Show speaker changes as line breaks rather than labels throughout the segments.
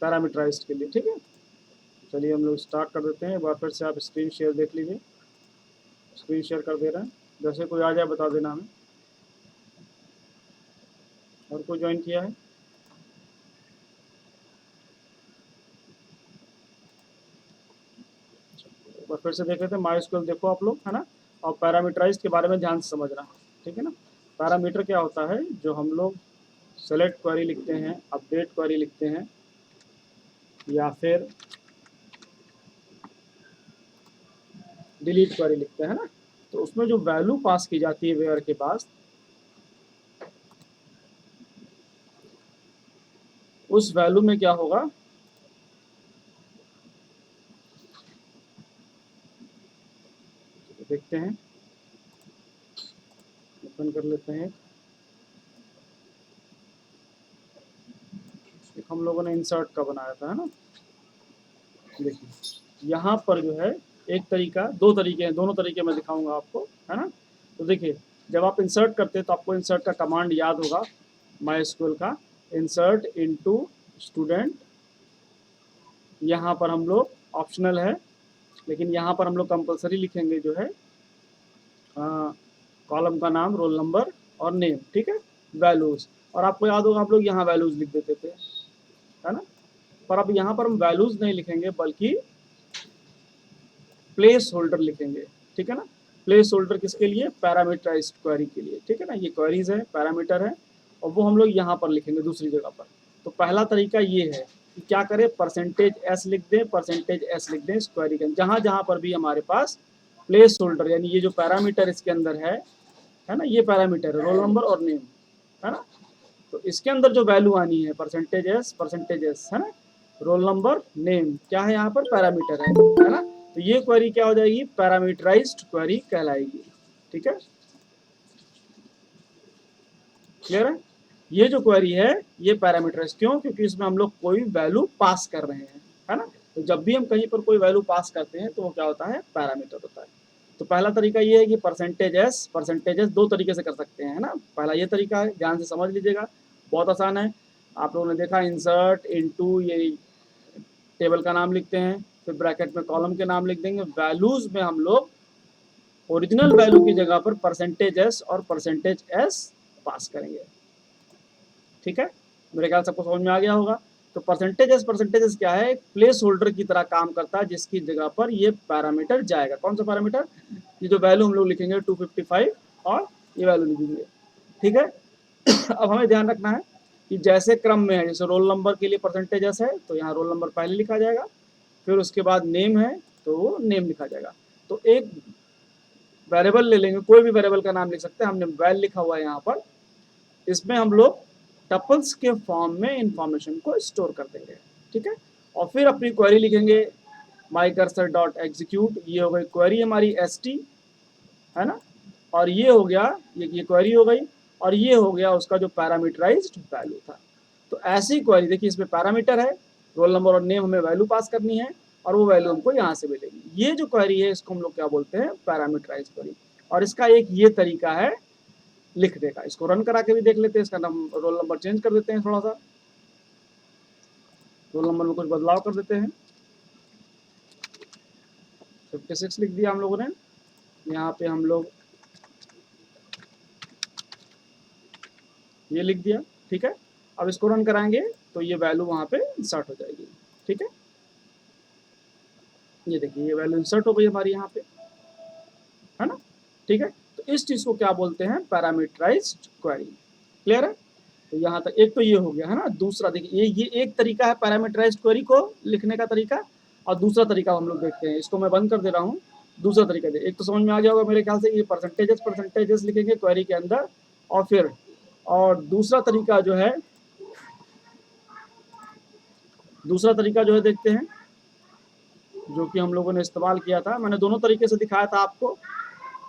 Parameterised के लिए, ठीक है। चलिए हम लोग स्टार्ट कर देते हैं। एक बार फिर से आप स्क्रीन शेयर देख लीजिए, स्क्रीन शेयर कर दे रहे हैं। जैसे कोई आ जाए बता देना हमें। और कोई ज्वाइन किया है? एक बार फिर से देख लेते हैं। माइस्क्यूएल देखो आप लोग, है ना। और पैरामीटराइज्ड के बारे में ध्यान से समझना, ठीक है ना। पैरामीटर क्या होता है? जो हम लोग सेलेक्ट क्वेरी लिखते हैं, अपडेट क्वेरी लिखते हैं, या फिर डिलीट क्वेरी लिखते हैं ना, तो उसमें जो वैल्यू पास की जाती है वेयर के पास, उस वैल्यू में क्या होगा, देखते हैं। ओपन कर लेते हैं। एक हम लोगों ने इंसर्ट का बनाया था, है ना। देखिए यहाँ पर जो है एक तरीका, दो तरीके हैं, दोनों तरीके मैं दिखाऊंगा आपको, है ना। तो देखिए जब आप इंसर्ट करते हैं तो आपको इंसर्ट का कमांड याद होगा माइस्क्यूएल का, इंसर्ट इनटू स्टूडेंट। यहाँ पर हम लोग ऑप्शनल है, लेकिन यहाँ पर हम लोग कंपलसरी लिखेंगे जो है कॉलम का नाम, रोल नंबर और नेम, ठीक है, वैल्यूज़। और आपको याद होगा आप लोग यहाँ वैल्यूज़ लिख देते थे, है ना। पर अब यहाँ पर हम वैल्यूज़ नहीं लिखेंगे बल्कि प्लेस होल्डर लिखेंगे, ठीक है ना। प्लेस होल्डर किसके लिए? पैरामीटराइज्ड क्वेरी के लिए, ठीक है ना। ये क्वेरीज है, पैरामीटर है, और वो हम लोग यहाँ पर लिखेंगे दूसरी जगह पर। तो पहला तरीका ये है कि क्या करें, परसेंटेज एस लिख दें, परसेंटेज एस लिख दें इस क्वेरी के जहाँ जहाँ पर भी हमारे पास प्लेस होल्डर, यानी ये जो पैरामीटर इसके अंदर है ना, ये पैरामीटर है रोल नंबर और नेम, है ना। तो इसके अंदर जो वैल्यू आनी है परसेंटेज एस, है ना, रोल नंबर नेम क्या है, यहाँ पर पैरामीटर है ना। तो ये क्वेरी क्या हो जाएगी, पैरामीटराइज्ड क्वेरी कहलाएगी, ठीक है। क्लियर है? ये जो क्वेरी है ये पैरामीटराइज्ड क्यों? क्योंकि इसमें हम लोग कोई वैल्यू पास कर रहे हैं, है ना। तो जब भी हम कहीं पर कोई वैल्यू पास करते हैं तो वो क्या होता है, पैरामीटर होता है। तो पहला तरीका ये है कि परसेंटेज एस दो तरीके से कर सकते हैं, है ना। पहला ये तरीका है, ध्यान से समझ लीजिएगा, बहुत आसान है। आप लोगों ने देखा इंसर्ट इनटू, ये टेबल का नाम लिखते हैं, फिर ब्रैकेट में कॉलम के नाम लिख देंगे, वैल्यूज में हम लोग ओरिजिनल वैल्यू की जगह पर परसेंटेज एस और परसेंटेज एस पास करेंगे, ठीक है। मेरे ख्याल सबको समझ में आ गया होगा। तो परसेंटेज एस क्या है, एक प्लेस होल्डर की तरह काम करता है, जिसकी जगह पर ये पैरामीटर जाएगा। कौन सा पैरामीटर? ये जो वैल्यू हम लोग लिखेंगे 255 और ये वैल्यू लिखेंगे, ठीक है। अब हमें ध्यान रखना है कि जैसे क्रम में है, जैसे रोल नंबर के लिए परसेंटेज एस है तो यहाँ रोल नंबर पहले लिखा जाएगा, फिर उसके बाद नेम है तो वो नेम लिखा जाएगा। तो एक वेरिएबल ले लेंगे, कोई भी वेरिएबल का नाम लिख सकते हैं, हमने वैल लिखा हुआ है यहाँ पर। इसमें हम लोग टपल्स के फॉर्म में इंफॉर्मेशन को स्टोर कर देंगे, ठीक है। और फिर अपनी क्वेरी लिखेंगे mycursor.execute। ये हो गई क्वेरी हमारी st, है ना। और ये हो गया, ये क्वेरी हो गई, और ये हो गया उसका जो पैरामीटराइज्ड वैल्यू था। तो ऐसी क्वेरी देखिए, इसमें पैरामीटर है, रोल नंबर और नेम हमें वैल्यू पास करनी है, और वो वैल्यू हमको यहाँ से मिलेगी। ये जो क्वेरी है इसको हम लोग क्या बोलते हैं, पैरामीटराइज्ड क्वेरी। और इसका एक ये तरीका है लिखने का। इसको रन करा के भी देख लेते हैं। इसका रोल नंबर चेंज कर देते हैं, थोड़ा सा रोल नंबर में कुछ बदलाव कर देते हैं। 56 लिख दिया हम लोगों ने, यहाँ पे हम लोग ये लिख दिया, ठीक है। अब इसको रन कराएंगे तो ये वैल्यू वहाँ पे इंसर्ट हो जाएगी, ठीक है। ये देखिए ये वैल्यू इंसर्ट हो गई हमारी यहाँ पे, है ना, ठीक है। तो इस चीज़ को क्या बोलते हैं, पैरामीटराइज्ड क्वेरी। क्लियर है? तो यहाँ तक एक तो ये हो गया, है ना। दूसरा देखिए ये एक तरीका है पैरामीटराइज्ड क्वेरी को लिखने का तरीका, और दूसरा तरीका हम लोग देखते हैं। इसको मैं बंद कर दे रहा हूँ। दूसरा तरीका दे, एक तो समझ में आ गया होगा मेरे ख्याल से, ये परसेंटेजेस लिखेंगे क्वेरी के अंदर, और फिर और दूसरा तरीका जो है देखते हैं, जो कि हम लोगों ने इस्तेमाल किया था। मैंने दोनों तरीके से दिखाया था आपको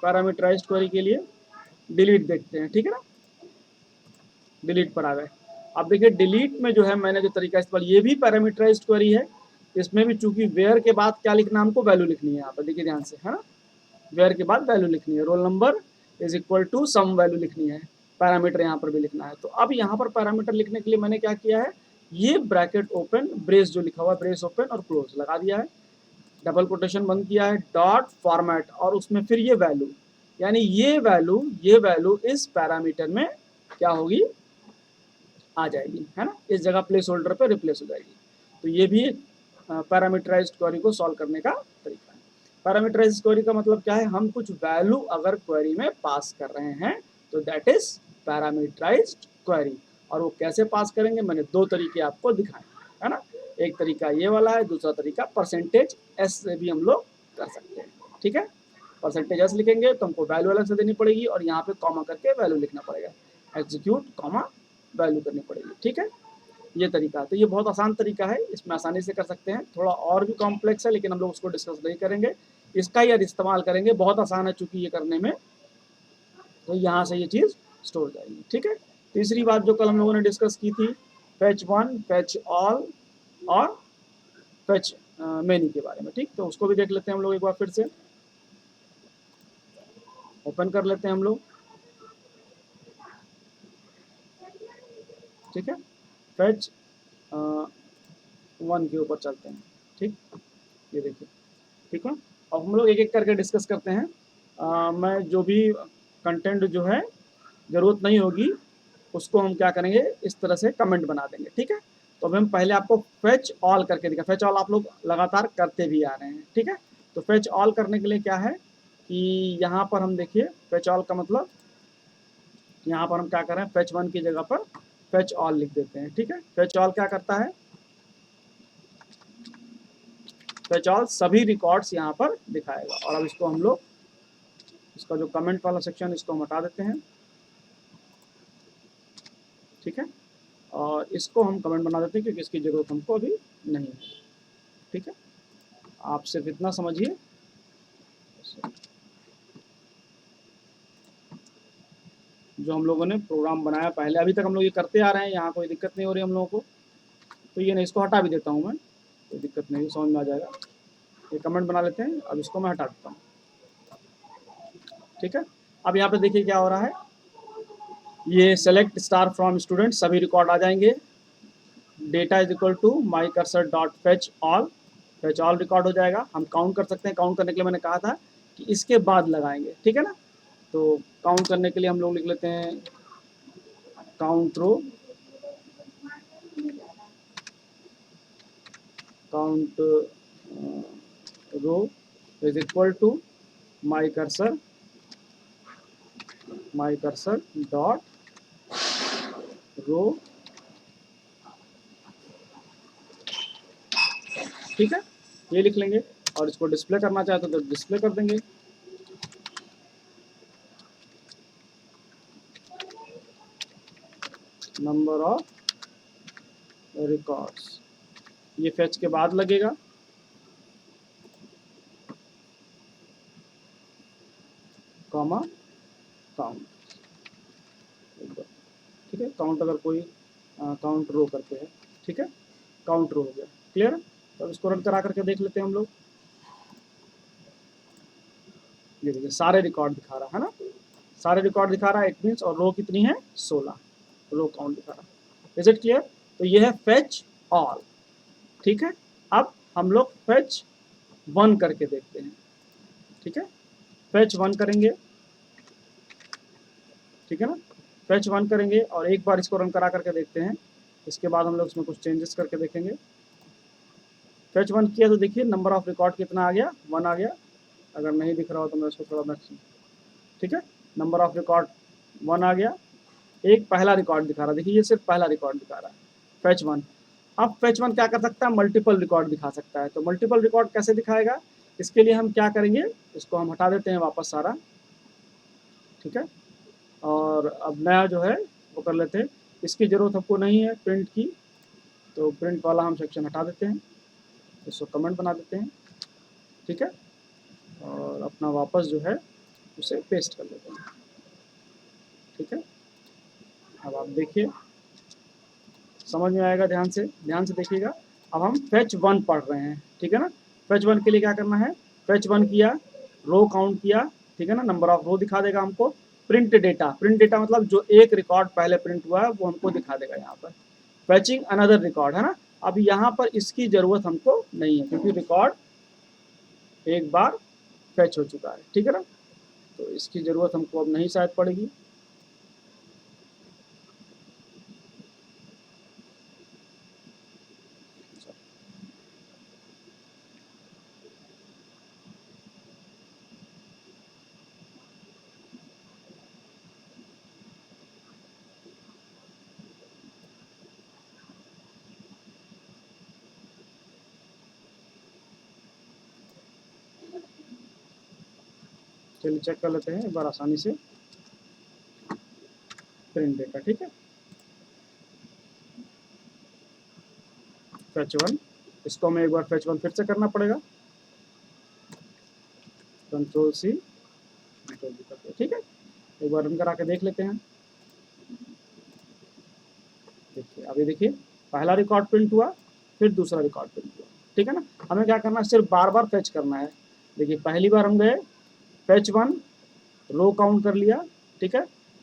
पैरामीटराइज्ड क्वेरी के लिए। डिलीट देखते हैं, ठीक है ना। डिलीट पर आ गए। अब देखिए डिलीट में जो है मैंने जो तरीका इस्तेमाल, ये भी पैरामीटराइज्ड क्वेरी है। इसमें भी चूंकि वेयर के बाद क्या लिखना, हमको वैल्यू लिखनी है। यहाँ पर देखिए ध्यान से, है ना, वेयर के बाद वैल्यू लिखनी है, roll number is equal to some value लिखनी है, पैरामीटर यहाँ पर भी लिखना है। तो अब यहाँ पर पैरामीटर लिखने के लिए मैंने क्या किया है, ये ब्रैकेट ओपन, ब्रेस जो लिखा हुआ है ब्रेस ओपन और क्लोज लगा दिया है, डबल कोटेशन बंद किया है, डॉट फॉर्मेट और उसमें फिर ये वैल्यू, यानी ये वैल्यू इस पैरामीटर में क्या होगी, आ जाएगी, है ना, इस जगह प्लेस होल्डर पे रिप्लेस हो जाएगी। तो ये भी पैरामीटराइज्ड क्वेरी को सॉल्व करने का तरीका है। पैरामीटराइज्ड क्वेरी का मतलब क्या है, हम कुछ वैल्यू अगर क्वेरी में पास कर रहे हैं तो दैट इज पैरामीटराइज्ड क्वेरी। और वो कैसे पास करेंगे, मैंने दो तरीके आपको दिखाए, है ना, एक तरीका ये वाला है, दूसरा तरीका परसेंटेज एस से भी हम लोग कर सकते हैं। ठीक है, परसेंटेज एस लिखेंगे तो हमको वैल्यू अलग से देनी पड़ेगी और यहाँ पे कॉमा करके वैल्यू लिखना पड़ेगा, एग्जीक्यूट कॉमा वैल्यू करनी पड़ेगी। ठीक है, ये तरीका है। तो ये बहुत आसान तरीका है, इसमें आसानी से कर सकते हैं। थोड़ा और भी कॉम्प्लेक्स है लेकिन हम लोग उसको डिस्कस नहीं करेंगे, इसका ही इस्तेमाल करेंगे। बहुत आसान है चूंकि ये करने में, तो यहाँ से ये चीज़ स्टोर हो जाएगी। ठीक है, तीसरी बात जो कल हम लोगों ने डिस्कस की थी, फैच वन, फैच ऑल और फैच मेनी के बारे में। ठीक, तो उसको भी देख लेते हैं हम लोग एक बार फिर से, ओपन कर लेते हैं हम लोग। ठीक है, फैच वन के ऊपर चलते हैं। ठीक, ये देखिए, ठीक है, अब हम लोग एक एक करके डिस्कस करते हैं। मैं जो भी कंटेंट जो है ज़रूरत नहीं होगी उसको हम क्या करेंगे, इस तरह से कमेंट बना देंगे। ठीक है, तो अभी हम पहले आपको फेच ऑल करके दिखा, फेच ऑल आप लोग लगातार करते भी आ रहे हैं। ठीक है, तो फेच ऑल करने के लिए क्या है कि यहाँ पर हम देखिए, फेच ऑल का मतलब यहाँ पर हम क्या कर रहे हैं, फेच वन की जगह पर फेच ऑल लिख देते हैं। ठीक है, फेच ऑल क्या करता है, फेच ऑल सभी रिकॉर्ड्स यहाँ पर दिखाएगा। और अब इसको हम लोग, इसका जो कमेंट वाला सेक्शन इसको हम हटा देते हैं। ठीक है, और इसको हम कमेंट बना देते हैं क्योंकि इसकी ज़रूरत हमको अभी नहीं है। ठीक है, आप सिर्फ इतना समझिए, जो हम लोगों ने प्रोग्राम बनाया पहले, अभी तक हम लोग ये करते आ रहे हैं, यहाँ कोई दिक्कत नहीं हो रही हम लोगों को। तो ये नहीं, इसको हटा भी देता हूँ मैं, कोई दिक्कत नहीं, समझ में आ जाएगा। ये कमेंट बना लेते हैं, अब इसको मैं हटा देता हूँ। ठीक है, अब यहाँ पे देखिए क्या हो रहा है, ये सेलेक्ट स्टार फ्रॉम स्टूडेंट, सभी रिकॉर्ड आ जाएंगे। Data is equal to my cursor dot fetch all, fetch all record हो जाएगा। हम काउंट कर सकते हैं, काउंट करने के लिए मैंने कहा था कि इसके बाद लगाएंगे। ठीक है ना, तो काउंट करने के लिए हम लोग लिख लेते हैं count row, count row is equal to my cursor dot row. ठीक है, ये लिख लेंगे और इसको डिस्प्ले करना चाहते तो डिस्प्ले कर देंगे। नंबर ऑफ रिकॉर्ड्स, ये फेच के बाद लगेगा। कॉमा काउंट, ठीक है, काउंट अगर कोई काउंट रो करते हैं। ठीक है, काउंट रो हो गया, क्लियर है। तो अब इसको रन करा करके देख लेते हैं हम लोग। ये देखिए सारे रिकॉर्ड दिखा रहा है ना, सारे रिकॉर्ड दिखा रहा है, इट मीन्स, और रो कितनी है, 16 रो काउंट दिखा रहा है। Is it clear. तो ये है फेच ऑल। ठीक है, अब हम लोग फेच वन करके देखते हैं। ठीक है, फेच वन करेंगे। ठीक है ना, फेच वन करेंगे और एक बार इसको रन करा करके देखते हैं। इसके बाद हम लोग इसमें कुछ चेंजेस करके देखेंगे। फेच वन किया तो देखिए नंबर ऑफ रिकॉर्ड कितना आ गया, 1 आ गया। अगर नहीं दिख रहा हो तो मैं इसको थोड़ा मैक्सिमम, ठीक है, नंबर ऑफ रिकॉर्ड 1 आ गया। एक पहला रिकॉर्ड दिखा रहा है, देखिए ये सिर्फ पहला रिकॉर्ड दिखा रहा है, फेच वन। अब फेच वन क्या कर सकता है, मल्टीपल रिकॉर्ड दिखा सकता है। तो मल्टीपल रिकॉर्ड कैसे दिखाएगा, इसके लिए हम क्या करेंगे, इसको हम हटा देते हैं वापस सारा। ठीक है, और अब नया जो है वो कर लेते हैं। इसकी ज़रूरत हमको नहीं है प्रिंट की, तो प्रिंट वाला हम सेक्शन हटा देते हैं, इसको कमेंट बना देते हैं। ठीक है, और अपना वापस जो है उसे पेस्ट कर लेते हैं। ठीक है, अब आप देखिए समझ में आएगा, ध्यान से देखिएगा। अब हम फेच वन पढ़ रहे हैं। ठीक है ना, फेच वन के लिए क्या करना है, फेच वन किया, रो काउंट किया। ठीक है ना, नंबर ऑफ रो दिखा देगा हमको। प्रिंट डेटा, प्रिंट डेटा मतलब जो एक रिकॉर्ड पहले प्रिंट हुआ है वो हमको दिखा देगा यहाँ पर। फेचिंग अनदर रिकॉर्ड, है ना। अब यहाँ पर इसकी ज़रूरत हमको नहीं है क्योंकि रिकॉर्ड एक बार फैच हो चुका है, ठीक है ना। तो इसकी ज़रूरत हमको अब नहीं शायद पड़ेगी। चलिए चेक कर लेते हैं एक बार आसानी से प्रिंट डेटा, ठीक है। फैच वन, इसको हमें एक बार फैच वन फिर से करना पड़ेगा, कंट्रोल सी कंट्रोल वी करके, ठीक है। एक बार रन करा के देख लेते हैं। देखिए अभी देखिए पहला रिकॉर्ड प्रिंट हुआ, फिर दूसरा रिकॉर्ड प्रिंट हुआ, ठीक है ना। हमें क्या करना है, सिर्फ बार बार फैच करना है। देखिए पहली बार हम गए फैच वन, रो काउंट कर लिया, ठीक है,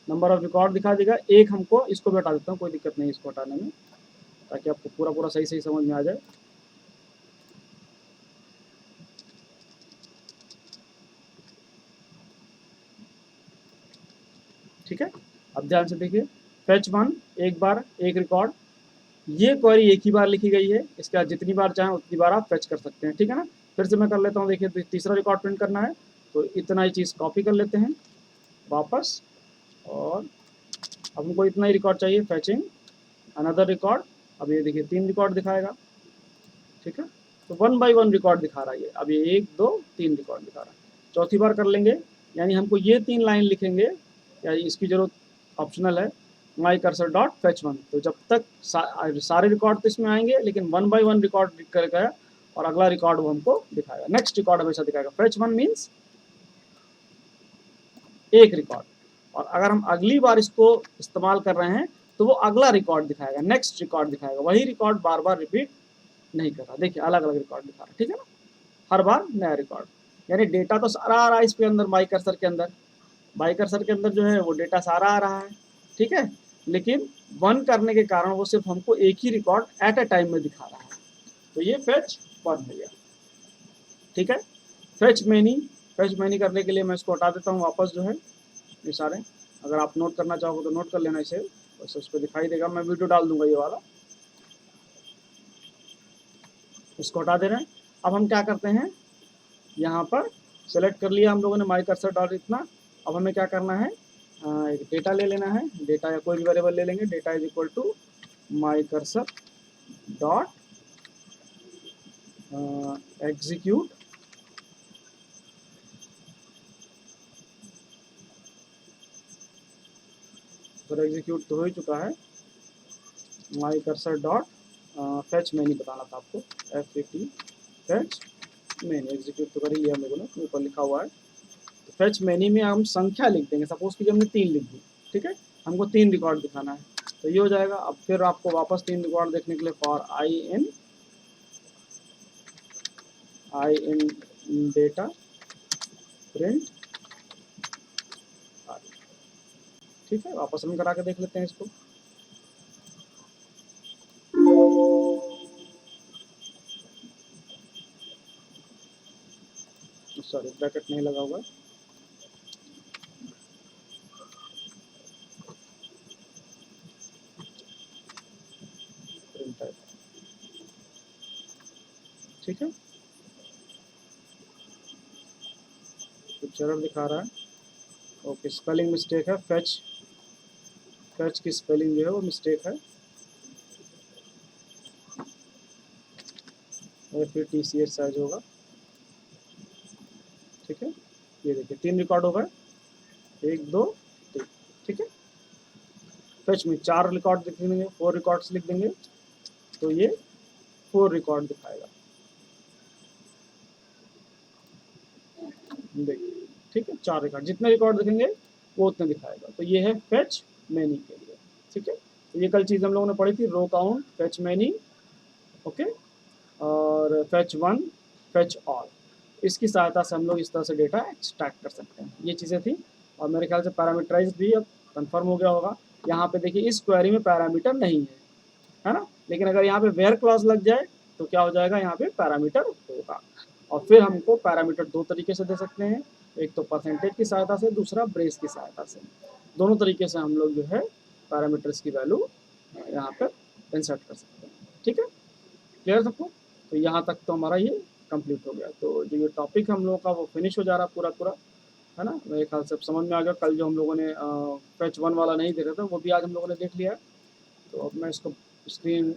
नंबर ऑफ रिकॉर्ड दिखा देगा एक, हमको इसको भी हटा देता हूँ, कोई दिक्कत नहीं इसको हटाने में, ताकि आपको पूरा पूरा सही सही समझ में आ जाए। ठीक है, अब ध्यान से देखिए, फैच वन एक बार एक रिकॉर्ड, ये क्वेरी एक ही बार लिखी गई है, इसके बाद जितनी बार चाहें उतनी बार आप फैच कर सकते हैं, ठीक है ना। फिर से मैं कर लेता हूँ, देखिए तो तीसरा रिकॉर्ड प्रिंट करना है, तो इतना ही चीज़ कॉपी कर लेते हैं वापस, और अब हमको इतना ही रिकॉर्ड चाहिए, फैचिंग अनदर रिकॉर्ड। अब ये देखिए 3 रिकॉर्ड दिखाएगा, ठीक है। तो 1 बाय 1 रिकॉर्ड दिखा रहा है ये, अब ये 1 2 3 रिकॉर्ड दिखा रहा है। चौथी बार कर लेंगे, यानी हमको ये 3 लाइन लिखेंगे, या इसकी जरूरत ऑप्शनल है, my cursor dot fetch one. तो जब तक सारे रिकॉर्ड तो इसमें आएंगे, लेकिन 1 बाय 1 रिकॉर्ड लिख कर गया, और अगला रिकॉर्ड वो हमको दिखाएगा, नेक्स्ट रिकॉर्ड हमेशा दिखाएगा। फैच वन मीन्स एक रिकॉर्ड, और अगर हम अगली बार इसको इस्तेमाल कर रहे हैं तो वो अगला रिकॉर्ड दिखाएगा, नेक्स्ट रिकॉर्ड दिखाएगा, वही रिकॉर्ड बार बार रिपीट नहीं कर रहा। देखिए अलग अलग रिकॉर्ड दिखा रहा है, ठीक है ना, हर बार नया रिकॉर्ड। यानी डेटा तो सारा आ रहा है इसके अंदर, माई कर्सर के अंदर, माई कर्सर के अंदर जो है वो डेटा सारा आ रहा है, ठीक है, लेकिन वन करने के कारण वो सिर्फ हमको एक ही रिकॉर्ड एट अ टाइम में दिखा रहा है। तो ये फेच वन हो गया, ठीक है। फेच मैनी करने के लिए मैं इसको हटा देता हूँ वापस, जो है ये सारे, अगर आप नोट करना चाहोगे तो नोट कर लेना इसे, बस उस पर दिखाई देगा, मैं वीडियो डाल दूंगा ये वाला, इसको हटा दे रहे हैं। अब हम क्या करते हैं, यहाँ पर सेलेक्ट कर लिया हम लोगों ने माई कर्सर डॉट इतना। अब हमें क्या करना है, एक डेटा ले लेना है, डेटा या कोई भी वेरिएबल ले लेंगे, data is equal to my cursor dot execute, तो एग्जीक्यूट तो हो ही चुका है, my cursor dot fetch many बताना था आपको, F A T fetch many, execute तो कर ही लिया हम लोगों ने, ऊपर लिखा हुआ है। तो फैच मैनी में हम संख्या लिख देंगे, सपोज कि हमने 3 लिख दी, ठीक है, हमको 3 रिकॉर्ड दिखाना है, तो ये हो जाएगा। अब फिर आपको वापस 3 रिकॉर्ड देखने के लिए for I in data print, ठीक है, वापस रन करा के देख लेते हैं इसको। सॉरी ब्रैकेट नहीं लगा हुआ, प्रिंट टाइप, ठीक है, कुछ एरर दिखा रहा है, ओके स्पेलिंग मिस्टेक है, फैच की स्पेलिंग जो है वो मिस्टेक है, और फिर टी सी एच साइज होगा, ठीक है। ये देखिए 3 रिकॉर्ड हो गए, 1 2 3, ठीक है। फैच में 4 रिकॉर्ड लिख देंगे, 4 रिकॉर्ड्स लिख देंगे, तो ये 4 रिकॉर्ड दिखाएगा, देखिए, ठीक है, 4 रिकॉर्ड, जितने रिकॉर्ड दिखेंगे वो उतने दिखाएगा। तो ये है फैच मैनी के लिए, ठीक है। तो ये कल चीज़ हम लोगों ने पढ़ी थी, row count, fetch many, okay, और फैच वन, फैच ऑल, इसकी सहायता से हम लोग इस तरह से डेटा एक्सट्रैक्ट कर सकते हैं। ये चीज़ें थी, और मेरे ख्याल से पैरामीटराइज भी अब कंफर्म हो गया होगा। यहाँ पे देखिए इस क्वेरी में पैरामीटर नहीं है, है ना। लेकिन अगर यहाँ पे वेयर क्लॉज लग जाए तो क्या हो जाएगा, यहाँ पे पैरामीटर होगा। और फिर हमको पैरामीटर दो तरीके से दे सकते हैं, एक तो परसेंटेज की सहायता से, दूसरा ब्रेस की सहायता से। दोनों तरीके से हम लोग जो है पैरामीटर्स की वैल्यू यहाँ पर इंसर्ट कर सकते हैं। ठीक है, क्लियर सबको। तो यहाँ तक तो हमारा ये कंप्लीट हो गया। तो जो ये टॉपिक हम लोगों का वो फिनिश हो जा रहा पूरा पूरा, है ना। मेरे ख्याल से समझ में आ गया। कल जो हम लोगों ने पैच 1 वाला नहीं देखा था वो भी आज हम लोगों ने देख लिया है। तो अब मैं इसको स्क्रीन